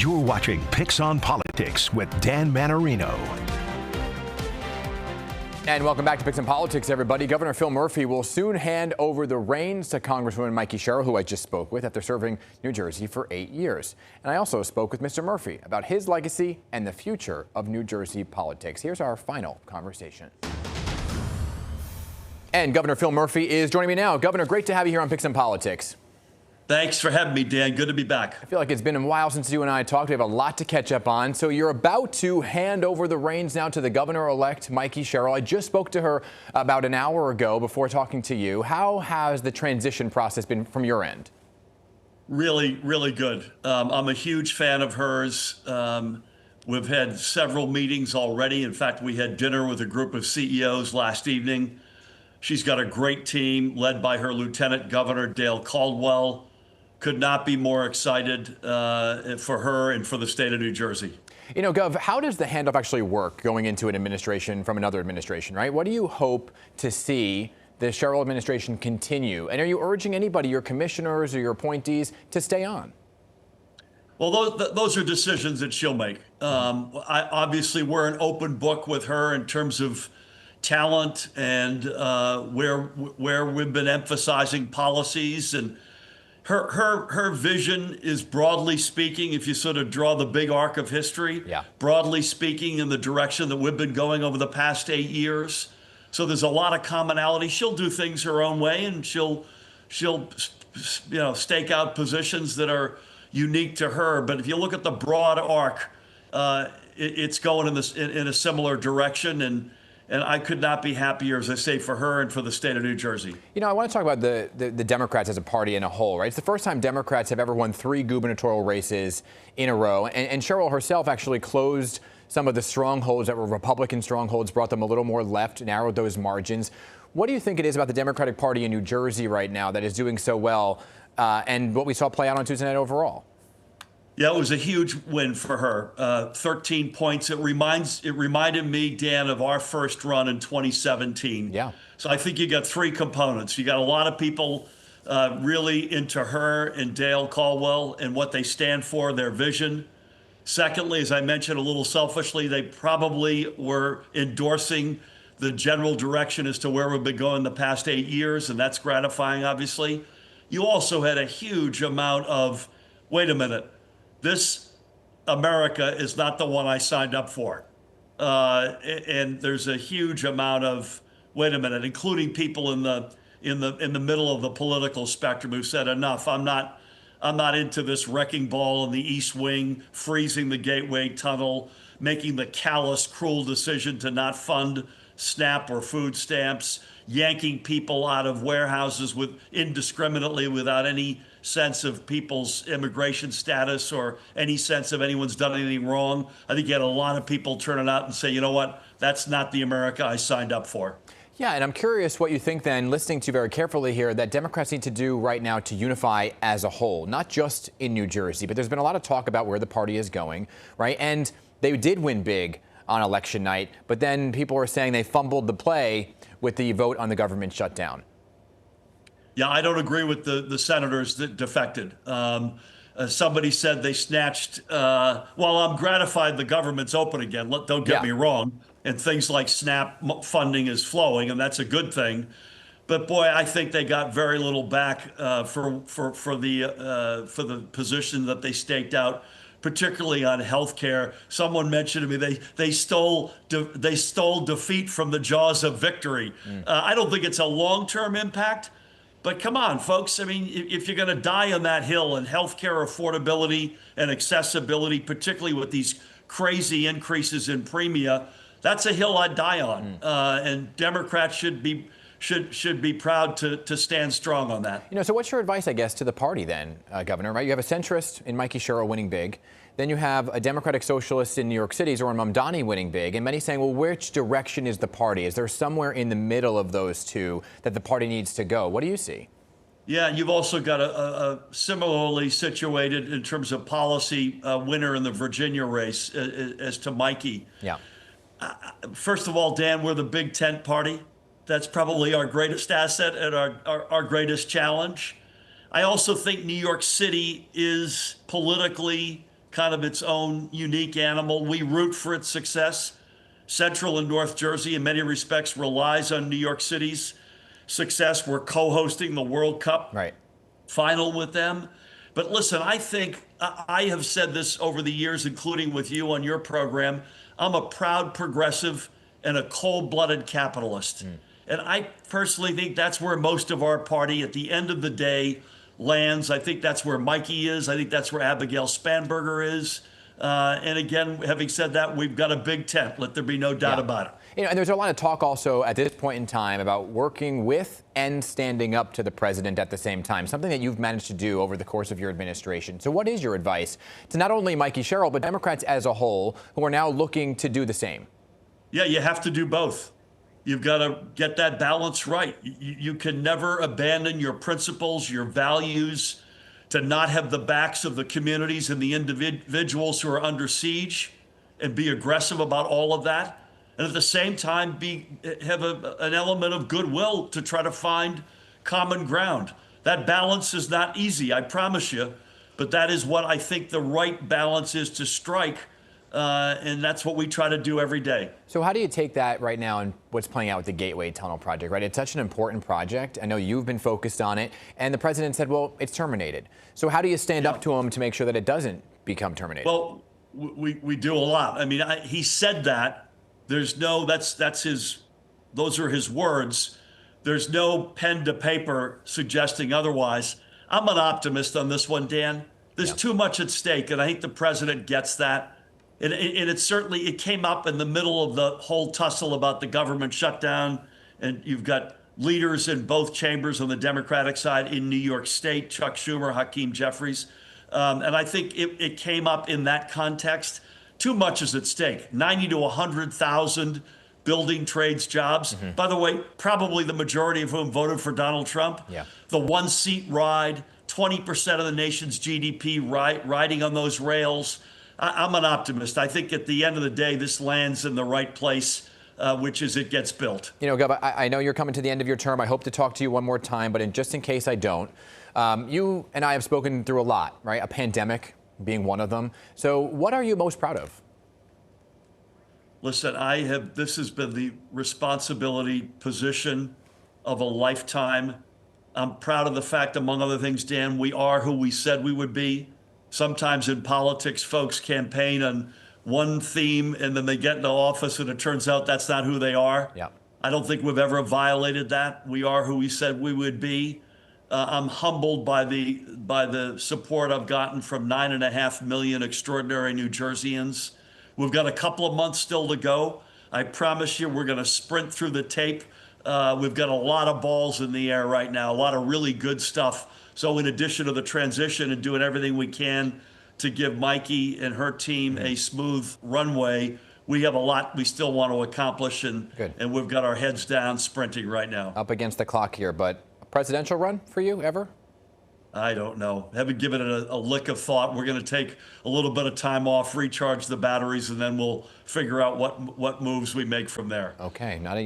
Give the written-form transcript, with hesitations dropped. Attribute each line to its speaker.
Speaker 1: You're watching Picks on Politics with Dan Manarino.
Speaker 2: And welcome back to Picks on Politics, everybody. Governor Phil Murphy will soon hand over the reins to Congresswoman Mikie Sherrill, who I just spoke with after serving New Jersey for 8 years. And I also spoke with Mr. Murphy about his legacy and the future of New Jersey politics. Here's our final conversation. And Governor Phil Murphy is joining me now. Governor, great to have you here on Picks on Politics.
Speaker 3: Thanks for having me, Dan. Good to be back.
Speaker 2: I feel like it's been a while since you and I talked. We have a lot to catch up on. So you're about to hand over the reins now to the Governor-elect Mikie Sherrill. I just spoke to her about an hour ago before talking to you. How has the transition process been from your end?
Speaker 3: Really, really good. I'm a huge fan of hers. We've had several meetings already. In fact, we had dinner with a group of CEOs last evening. She's got a great team led by her Lieutenant Governor, Dale Caldwell. Could not be more excited for her and for the state of New Jersey.
Speaker 2: You know, Gov, how does the handoff actually work going into an administration from another administration, right? What do you hope to see the Sherrill administration continue? And are you urging anybody, your commissioners or your appointees, to stay on?
Speaker 3: Well, those are decisions that she'll make. Obviously, we're an open book with her in terms of talent and where we've been emphasizing policies, and her vision is, broadly speaking, if you sort of draw the big arc of history, broadly speaking, in the direction that we've been going over the past 8 years. So there's a lot of commonality. She'll do things her own way, and she'll stake out positions that are unique to her. But if you look at the broad arc, it's going in a similar direction, and I could not be happier, as I say, for her and for the state of New Jersey.
Speaker 2: You know, I want to talk about the Democrats as a party in a whole, right? It's the first time Democrats have ever won 3 gubernatorial races in a row. And Sherrill herself actually closed some of the strongholds that were Republican strongholds, brought them a little more left, narrowed those margins. What do you think it is about the Democratic Party in New Jersey right now that is doing so well and what we saw play out on Tuesday night overall?
Speaker 3: Yeah, it was a huge win for her. 13 points. It reminded me, Dan, of our first run in 2017.
Speaker 2: Yeah.
Speaker 3: So I think you got 3 components. You got a lot of people really into her and Dale Caldwell and what they stand for, their vision. Secondly, as I mentioned a little selfishly, they probably were endorsing the general direction as to where we've been going the past 8 years, and that's gratifying, obviously. You also had a huge amount of, wait a minute, this America is not the one I signed up for. And there's a huge amount of, wait a minute, including people in the middle of the political spectrum who said, enough, I'm not into this wrecking ball in the East Wing, freezing the Gateway Tunnel, making the callous, cruel decision to not fund SNAP or food stamps, yanking people out of warehouses indiscriminately without any sense of people's immigration status or any sense of anyone's done anything wrong. I think you had a lot of people turning out and say, you know what, that's not the America I signed up for.
Speaker 2: Yeah, and I'm curious what you think then, listening to you very carefully here, that Democrats need to do right now to unify as a whole, not just in New Jersey, but there's been a lot of talk about where the party is going, right? And they did win big on election night, but then people are saying they fumbled the play with the vote on the government shutdown.
Speaker 3: Yeah, I don't agree with the senators that defected. Somebody said they snatched, well, I'm gratified the government's open again, don't get me wrong, and things like SNAP funding is flowing, and that's a good thing. But boy, I think they got very little back for the position that they staked out, particularly on health care. Someone mentioned to me they stole defeat from the jaws of victory. I don't think it's a long-term impact. But come on, folks. I mean, if you're going to die on that hill and healthcare affordability and accessibility, particularly with these crazy increases in premia, that's a hill I'd die on. And Democrats should be proud to stand strong on that.
Speaker 2: You know, so what's your advice, I guess, to the party then, Governor? Right? You have a centrist in Mikie Sherrill winning big. Then you have a Democratic Socialist in New York City, Zohran Mamdani, winning big, and many saying, well, which direction is the party? Is there somewhere in the middle of those two that the party needs to go? What do you see?
Speaker 3: Yeah, you've also got a similarly situated in terms of policy winner in the Virginia race as to Mikie.
Speaker 2: Yeah.
Speaker 3: First of all, Dan, we're the big tent party. That's probably our greatest asset and our greatest challenge. I also think New York City is politically kind of its own unique animal. We root for its success. Central and North Jersey, in many respects, relies on New York City's success. We're co-hosting the World Cup final with them. But listen, I think I have said this over the years, including with you on your program. I'm a proud progressive and a cold-blooded capitalist. And I personally think that's where most of our party, at the end of the day, lands. I think that's where Mikie is. I think that's where Abigail Spanberger is. And again, having said that, we've got a big tent. Let there be no doubt about it.
Speaker 2: You know, and there's a lot of talk also at this point in time about working with and standing up to the president at the same time, something that you've managed to do over the course of your administration. So what is your advice to not only Mikie Sherrill, but Democrats as a whole who are now looking to do the same?
Speaker 3: Yeah, you have to do both. You've got to get that balance right. You can never abandon your principles, your values, to not have the backs of the communities and the individuals who are under siege and be aggressive about all of that. And at the same time, have an element of goodwill to try to find common ground. That balance is not easy, I promise you, but that is what I think the right balance is to strike. And that's what we try to do every day.
Speaker 2: So how do you take that right now and what's playing out with the Gateway Tunnel project, right? It's such an important project. I know you've been focused on it, and the president said, well, it's terminated. So how do you stand up to him to make sure that it doesn't become terminated?
Speaker 3: Well, we do a lot. I mean, he said that. There's no, those are his words. There's no pen to paper suggesting otherwise. I'm an optimist on this one, Dan. There's too much at stake, and I think the president gets that. And it came up in the middle of the whole tussle about the government shutdown. And you've got leaders in both chambers on the Democratic side in New York State, Chuck Schumer, Hakeem Jeffries. And I think it came up in that context. Too much is at stake. 90 to 100,000 building trades jobs. By the way, probably the majority of whom voted for Donald Trump. The one-seat ride, 20% of the nation's GDP riding on those rails. I'm an optimist. I think at the end of the day, this lands in the right place, which is it gets built.
Speaker 2: You know, Gov, I know you're coming to the end of your term. I hope to talk to you one more time, but just in case I don't, you and I have spoken through a lot, right? A pandemic being one of them. So what are you most proud of?
Speaker 3: Listen, this has been the responsibility position of a lifetime. I'm proud of the fact, among other things, Dan, we are who we said we would be. Sometimes in politics, folks campaign on one theme and then they get into office and it turns out that's not who they are. I don't think we've ever violated that. We are who we said we would be. I'm humbled by the support I've gotten from 9.5 million extraordinary New Jerseyans. We've got a couple of months still to go. I promise you we're going to sprint through the tape. We've got a lot of balls in the air right now, a lot of really good stuff. So in addition to the transition and doing everything we can to give Mikie and her team a smooth runway, we have a lot we still want to accomplish, and we've got our heads down sprinting right now.
Speaker 2: Up against the clock here, but a presidential run for you ever?
Speaker 3: I don't know. Haven't given it a lick of thought. We're going to take a little bit of time off, recharge the batteries, and then we'll figure out what moves we make from there.
Speaker 2: Okay, not a